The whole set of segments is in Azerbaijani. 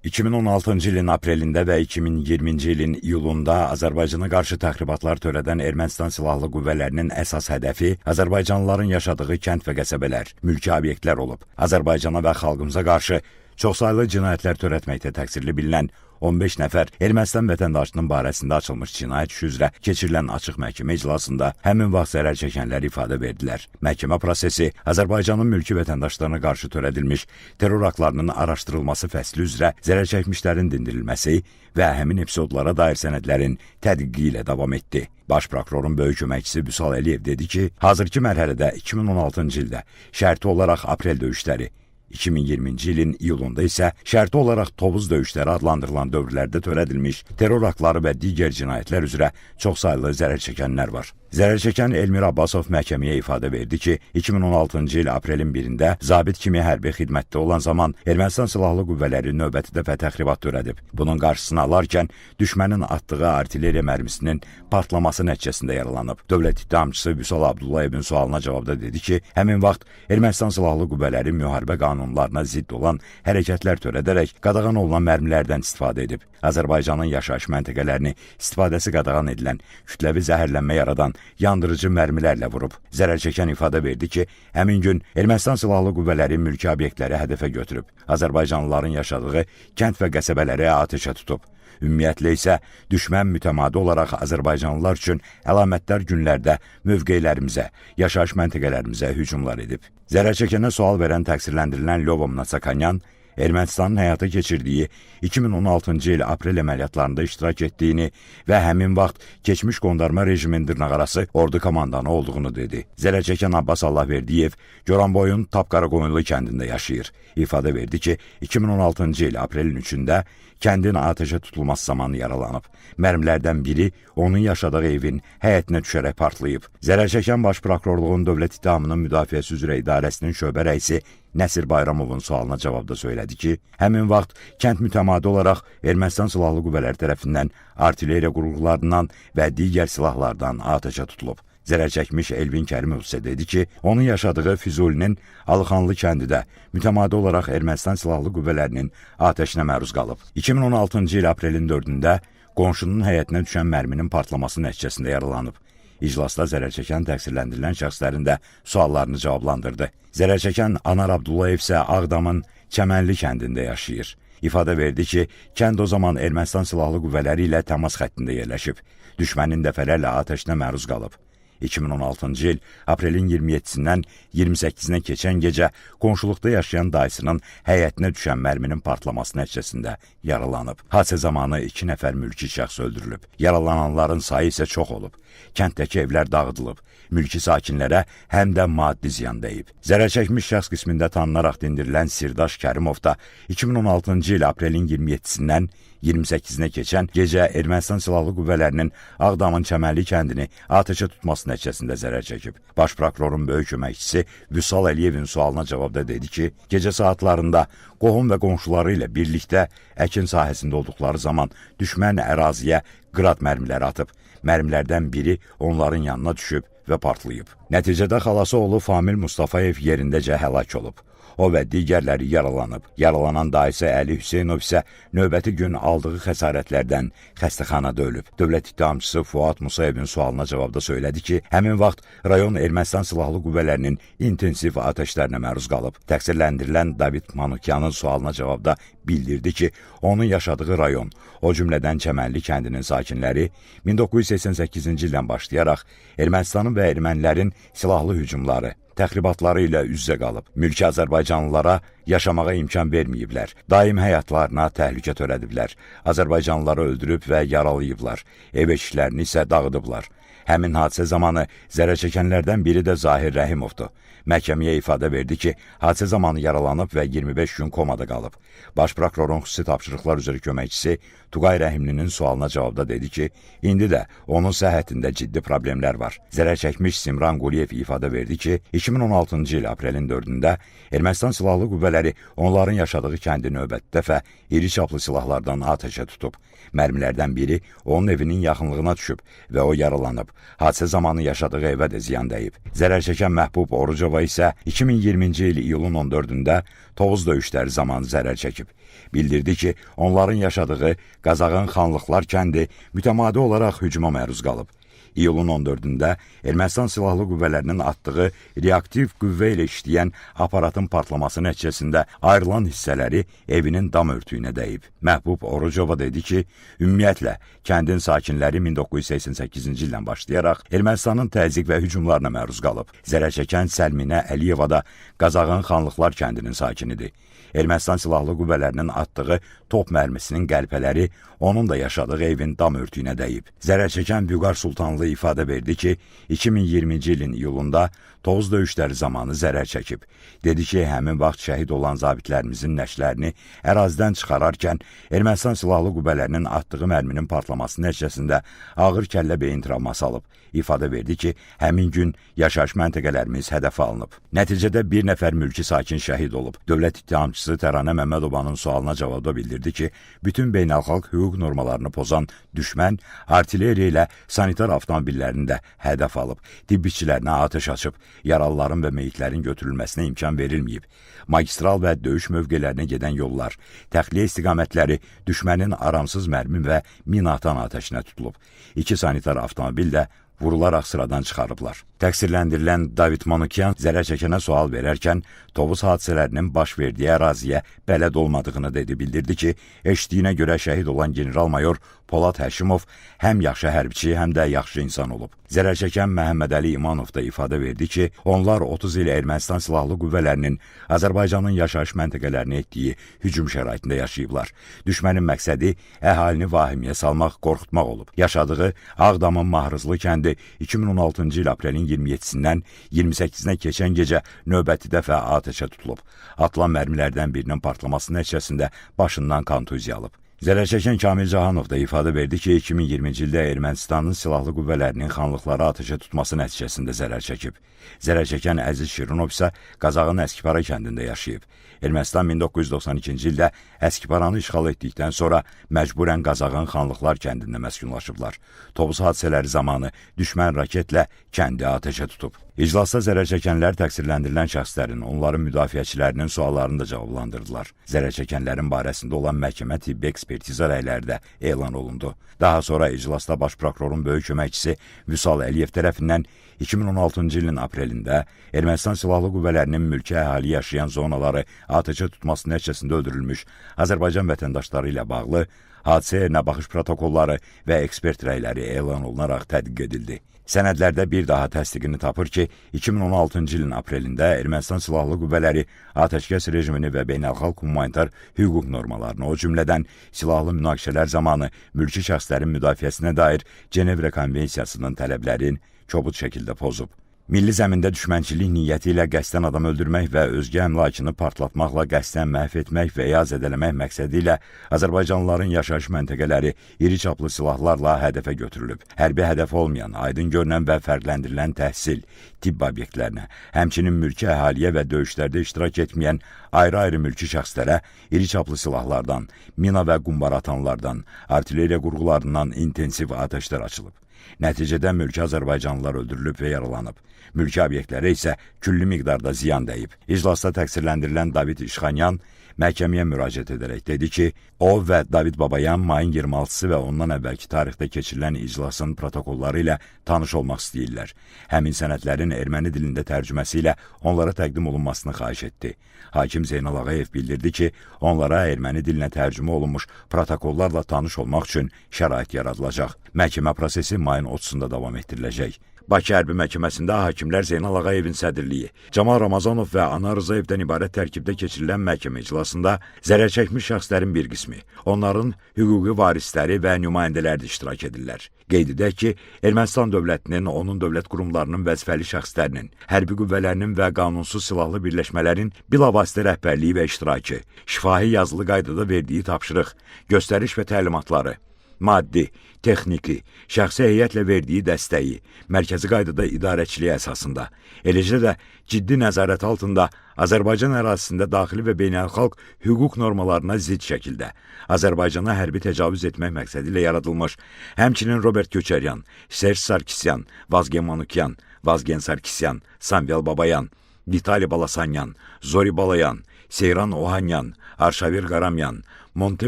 2016-cı ilin aprelində və 2020-ci ilin iyulunda Azərbaycana qarşı təxribatlar törədən Ermənistan silahlı qüvvələrinin əsas hədəfi azərbaycanlıların yaşadığı kənd və qəsəbələr, mülki obyektlər olub. Azərbaycana və xalqımıza qarşı çoxsaylı cinayətlər törətməkdə təqsirli bilinən 15 nəfər Ermənistan vətəndaşının barəsində açılmış cinayət işi üzrə keçirilən açıq məhkəmə iclasında həmin vaxt zərər çəkənlər ifadə verdilər. Məhkəmə prosesi Azərbaycanın mülki vətəndaşlarına qarşı törədilmiş terror aktlarının araşdırılması fəsli üzrə zərər çəkmişlərin dindirilməsi və həmin epizodlara dair sənədlərin tədqiqi ilə davam etdi. Baş prokurorun böyük köməkçisi Vüsal Əliyev dedi ki, hazırki mərhələdə 2016-cı ildə şərti olaraq aprel döyüşləri, 2020-ci ilin iyulunda isə şərti olaraq Tovuz döyüşləri adlandırılan dövrlərdə törədilmiş terror aktları və digər cinayətlər üzrə çoxsaylı zərər çəkənlər var. Zərər çəkən Elmir Abbasov məhkəməyə ifadə verdi ki, 2016-cı il aprelin 1-də zabit kimi hərbi xidmətdə olan zaman Ermənistan silahlı qüvvələri növbəti dəfə təxribat törədib. Bunun qarşısını alarkən düşmənin atdığı artilleriya mərmisinin partlaması nəticəsində yaralanıb. Dövlət ittihamçısı Vüsal Abdullayevin sualına cavabda dedi ki, həmin vaxt Ermənistan silahlı qüvvələri müharibə qanunlarına zidd olan hərəkətlər törədərək qadağan olunan mərmilərdən istifadə edib. Azərbaycanın yaşayış məntəqələrini istifadəsi qadağan edilən, kütləvi zəhərlənmə yaradan yandırıcı mərmilərlə vurub. Zərər çəkən ifadə verdi ki, həmin gün Ermənistan silahlı qüvvələri mülki obyektləri hədəfə götürüb. Azərbaycanlıların yaşadığı kənd və qəsəbələri atəşə tutub. Ümumiyyətlə isə düşmən mütəmadi olaraq Azərbaycanlılar üçün əlamətdar günlərdə mövqelərimizə, yaşayış məntəqələrimizə hücumlar edib. Zərər çəkənə sual verən təqsirləndirilən Lyova Mnatsakanyan Ermənistanın həyata keçirdiyi 2016-cı il aprel əməliyyatlarında iştirak etdiyini və həmin vaxt keçmiş qondarma rejimin dırnaqarası ordu komandanı olduğunu dedi. Zərər çəkən Abbas Allahverdiyev Goranboyun Tapqaraqoyunlu kəndində yaşayır. İfadə verdi ki, 2016-cı il aprelin 3-də kəndin atəşə tutulması zamanı yaralanıb. Mərmilərdən biri onun yaşadığı evin həyətinə düşərək partlayıb. Zərər çəkən Baş Prokurorluğun Dövlət İttihamının Müdafiəsi üzrə İdarəsinin şöbə rəisi Nəsir Bayramovun sualına cavabda söylədi ki, həmin vaxt kənd mütəmadi olaraq Ermənistan silahlı qüvvələri tərəfindən artilleriya qurğularından və digər silahlardan atəşə tutulub. Zərər çəkmiş Elvin Kərimov isə dedi ki, onun yaşadığı Füzulinin Alıxanlı kəndi də mütəmadi olaraq Ermənistan silahlı qüvvələrinin atəşinə məruz qalıb. 2016-cı il aprelin 4-də qonşunun həyətinə düşən mərminin partlaması nəticəsində yaralanıb. İclasda zərər çəkən təqsirləndirilən şəxslərin də suallarını cavablandırdı. Zərər çəkən Anar Abdullayev isə Ağdamın Çəmənli kəndində yaşayır. İfadə verdi ki, kənd o zaman Ermənistan silahlı qüvvələri ilə təmas xəttində yerləşib. Düşmənin dəfələrlə atəşinə məruz qalıb. 2016-cı il aprelin 27-sindən 28-nə keçən gecə qonşuluqda yaşayan dayısının həyətinə düşən mərminin partlaması nəticəsində yaralanıb. Hadisə zamanı 2 nəfər mülki şəxs öldürülüb. Yaralananların sayı isə çox olub. Kənddəki evlər dağıdılıb. Mülki sakinlərə həm də maddi ziyan dəyib. Zərər çəkmiş şəxs qismində tanınaraq dindirilən Sirdaş Kərimov da 2016-cı il aprelin 27-sindən 28-nə keçən gecə Ermənistan silahlı qüvvələrinin Ağdamın Çəmənli kəndini atəşə tutması nəticəsində zərər çəkib. Baş prokurorun böyük köməkçisi Vüsal Əliyevin sualına cavabda dedi ki, gecə saatlarında qohum və qonşuları ilə birlikdə əkin sahəsində olduqları zaman düşmən əraziyə qrad mərmiləri atıb. Mərmilərdən biri onların yanına düşüb və partlayıb. Nəticədə xalası oğlu Famil Mustafayev yerindəcə həlak olub. O və digərləri yaralanıb. Yaralanan dayısı Əli Hüseynov isə növbəti gün aldığı xəsarətlərdən xəstəxanada ölüb. Dövlət ittihamçısı Fuad Musayevin sualına cavabda söylədi ki, həmin vaxt rayon Ermənistan silahlı qüvvələrinin intensiv atəşlərinə məruz qalıb. Təqsirləndirilən David Manukyanın sualına cavabda bildirdi ki, onun yaşadığı rayon, o cümlədən Çəmənli kəndinin sakinləri 1988-ci ildən başlayaraq Ermənistanın və ermənilərin silahlı hücumları, təxribatları ilə üz-üzə qalıb. Mülki Azərbaycanlılara yaşamağa imkan verməyiblər. Daim həyatlarına təhlükə törədiblər. Azərbaycanlıları öldürüb və yaralayıblar. Ev eşiklərini isə dağıdıblar. Həmin hadisə zamanı zərər çəkənlərdən biri də Zahir Rəhimovdur. Məhkəməyə ifadə verdi ki, hadisə zamanı yaralanıb və 25 gün komada qalıb. Baş prokurorun xüsusi tapşırıqlar üzrə köməkçisi Tuqay Rəhimlinin sualına cavabda dedi ki, indi də onun səhhətində ciddi problemlər var. Zərər çəkmiş Simran Quliyev ifadə verdi ki, 2016-cı il aprelin 4-də Ermənistan silahlı qüvvələri onların yaşadığı kəndi növbəti dəfə iri çaplı silahlardan atəşə tutub. Mərmilərdən biri onun evinin yaxınlığına düşüb və o yaralanıb. yaralanıb. Hadisə zamanı yaşadığı evə də ziyan dəyib. Zərər çəkən Məhbub Orucova isə 2020-ci il iyulun 14-də Tovuz döyüşləri zamanı zərər çəkib. Bildirdi ki, onların yaşadığı Qazağın Xanlıqlar kəndi mütəmadi olaraq hücuma məruz qalıb. İyulun 14-də Ermənistan Silahlı Qüvvələrinin atdığı reaktiv qüvvə ilə işləyən aparatın partlaması nəticəsində ayrılan hissələri evinin dam örtüyünə dəyib. Məhbub Orucova dedi ki, ümumiyyətlə, kəndin sakinləri 1988-ci ildən başlayaraq Ermənistanın təzyiq və hücumlarına məruz qalıb. Zərər çəkən Səlminə Əliyeva da Qazağın Xanlıqlar kəndinin sakinidir. Ermənistan Silahlı Qüvvələrinin atdığı top mərmisinin qəlpələri onun da yaşadığı evin dam örtüyünə dəyib. Zərər çəkən Vüqar Sultanlı ifadə verdi ki, 2020-ci ilin iyulunda Tovuz döyüşləri zamanı zərər çəkib. Dedi ki, həmin vaxt şəhid olan zabitlərimizin nəşlərini ərazidən çıxararkən Ermənistan Silahlı Qüvvələrinin atdığı mərminin partlaması nəticəsində ağır kəllə beyin travması alıb. İfadə verdi ki, həmin gün yaşayış məntəqələrimiz hədəfə alınıb. Nəticədə bir nəfər mülki sakin şəhid olub. Dövlət ittihamçısı Təranə Məmmədovanın sualına cavabda bildirdi ki, bütün beynəlxalq hüquq normalarını pozan düşmən artilleriya ilə sanitar avtomobillərini də hədəf alıb. Tibb işçilərinə atəş açıb, yaralıların və meyitlərin götürülməsinə imkan verilməyib. Magistral və döyüş mövqelərinə gedən yollar, təxliyə istiqamətləri düşmənin aramsız mərmi və minaatan atəşinə tutulub. 2 sanitar avtomobil də vurularaq sıradan çıxarıblar. Təqsirləndirilən David Manukyan zərər çəkənə sual verərkən Tovuz hadisələrinin baş verdiyi əraziyə bələd olmadığını dedi. Bildirdi ki, eşitdiyinə görə şəhid olan general-mayor Polad Həşimov həm yaxşı hərbiçi, həm də yaxşı insan olub. Zərər çəkən Məhəmməd Əli İmanov da ifadə verdi ki, onlar 30 il Ermənistan Silahlı Qüvvələrinin Azərbaycanın yaşayış məntəqələrinə etdiyi hücum şəraitində yaşayıblar. Düşmənin məqsədi əhalini vahimiyə salmaq, qorxutmaq olub. Yaşadığı Ağdamın Mahrızlı kəndi 2016-cı il aprelin 27-sindən 28-nə keçən gecə növbəti dəfə atəşə tutulub. Atılan mərmilərdən birinin partlaması nəticəsində başından kontuziya alıb. Zərər çəkən Kamil Cahanov da ifadə verdi ki, 2020-ci ildə Ermənistanın Silahlı Qüvvələrinin xanlıqları atəşə tutması nəticəsində zərər çəkib. Zərər çəkən Əziz Şirinov isə Qazağın Əskipara kəndində yaşayıb. Ermənistan 1992-ci ildə Əskiparanı işğal etdikdən sonra məcburən Qazağın Xanlıqlar kəndində məskunlaşıblar. Tovuz hadisələri zamanı düşmən raketlə kəndi atəşə tutub. İclasda zərər çəkənlər təqsirləndirilən şəxslərin, onların müdafiəçilərinin suallarını da cavablandırdılar. Zərər çəkənlərin barəsində olan məhkəmə tibbi ekspertiza rəyləri də elan olundu. Daha sonra iclasda Baş prokurorun böyük köməkçisi Vüsal Əliyev tərəfindən 2016-cı ilin aprelində Ermənistan Silahlı Qüvvələrinin mülki əhali yaşayan zonaları atəşə tutması nəticəsində öldürülmüş Azərbaycan vətəndaşları ilə bağlı hadisə yerinə baxış protokolları və ekspert rəyləri elan olunaraq tədqiq edildi. Sənədlərdə bir daha təsdiqini tapır ki, 2016-cı ilin aprelində Ermənistan Silahlı Qüvvələri atəşkəs rejimini və beynəlxalq humanitar hüquq normalarını, o cümlədən silahlı münaqişələr zamanı mülki şəxslərin müdafiəsinə dair Cenevra Konvensiyasının tələblərini kobud şəkildə pozub. Milli zəmində düşmənçilik niyyəti ilə qəsdən adam öldürmək və özgə əmlakını partlatmaqla qəsdən məhv etmək və ya zədələmək məqsədi ilə azərbaycanlıların yaşayış məntəqələri iri çaplı silahlarla hədəfə götürülüb. Hərbi hədəf olmayan, aydın görünən və fərqləndirilən təhsil, tibb obyektlərinə, həmçinin mülki əhaliyə və döyüşlərdə iştirak etməyən ayrı-ayrı mülki şəxslərə iri çaplı silahlardan, mina və qumbara atanlardan, artilleriya qurğularından intensiv atəşlər açılıb. Nəticədə mülki azərbaycanlılar öldürülüb və yaralanıb. Mülki obyektlərə isə külli miqdarda ziyan dəyib. İclasda təqsirləndirilən David İşxanyan məhkəməyə müraciət edərək dedi ki, o və David Babayan mayın 26-sı və ondan əvvəlki tarixdə keçirilən iclasın protokolları ilə tanış olmaq istəyirlər. Həmin sənədlərin erməni dilində tərcüməsi ilə onlara təqdim olunmasını xahiş etdi. Hakim Zeynal Ağayev bildirdi ki, onlara erməni dilinə tərcümə olunmuş protokollarla tanış olmaq üçün şərait yaradılacaq. Məhkəmə prosesi mayın 30-da davam etdiriləcək. Bakı Hərbi Məhkəməsində hakimlər Zeynal Ağayevin sədrliyi, Camal Ramazanov və Anar Rızayevdən ibarət tərkibdə keçirilən məhkəmə iclasında zərər çəkmiş şəxslərin bir qismi, onların hüquqi varisləri və nümayəndələri də iştirak edirlər. Qeyd edək ki, Ermənistan dövlətinin, onun dövlət qurumlarının vəzifəli şəxslərinin, hərbi qüvvələrinin və qanunsuz silahlı birləşmələrin bilavasitə rəhbərliyi və iştirakı, şifahi yazılı qaydada verdiyi tapşırıq, göstəriş və təlimatları, maddi, texniki, şəxsi heyətlə verdiyi dəstəyi, mərkəzi qaydada idarəçiliyi əsasında, eləcə də ciddi nəzarət altında Azərbaycan ərazisində daxili və beynəlxalq hüquq normalarına zidd şəkildə Azərbaycana hərbi təcavüz etmək məqsədi ilə yaradılmış, həmçinin Robert Köçəryan, Serj Sarkisyan, Vazgen Manukyan, Vazgen Sarkisyan, Samvel Babayan, Vitali Balasanyan, Zori Balayan, Seyran Ohanyan, Arşavir Qaramyan, Monte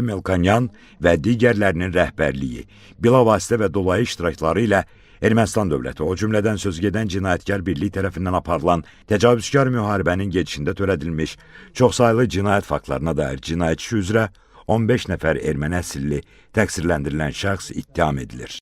Melkonyan və digərlərinin rəhbərliyi, bilavasitə və dolayı iştirakları ilə Ermənistan dövləti, o cümlədən sözügedən cinayətkar birlik tərəfindən aparılan təcavüzkar müharibənin gedişində törədilmiş çoxsaylı cinayət faktlarına dair cinayət işi üzrə 15 nəfər erməni əsilli təqsirləndirilən şəxs ittiham edilir.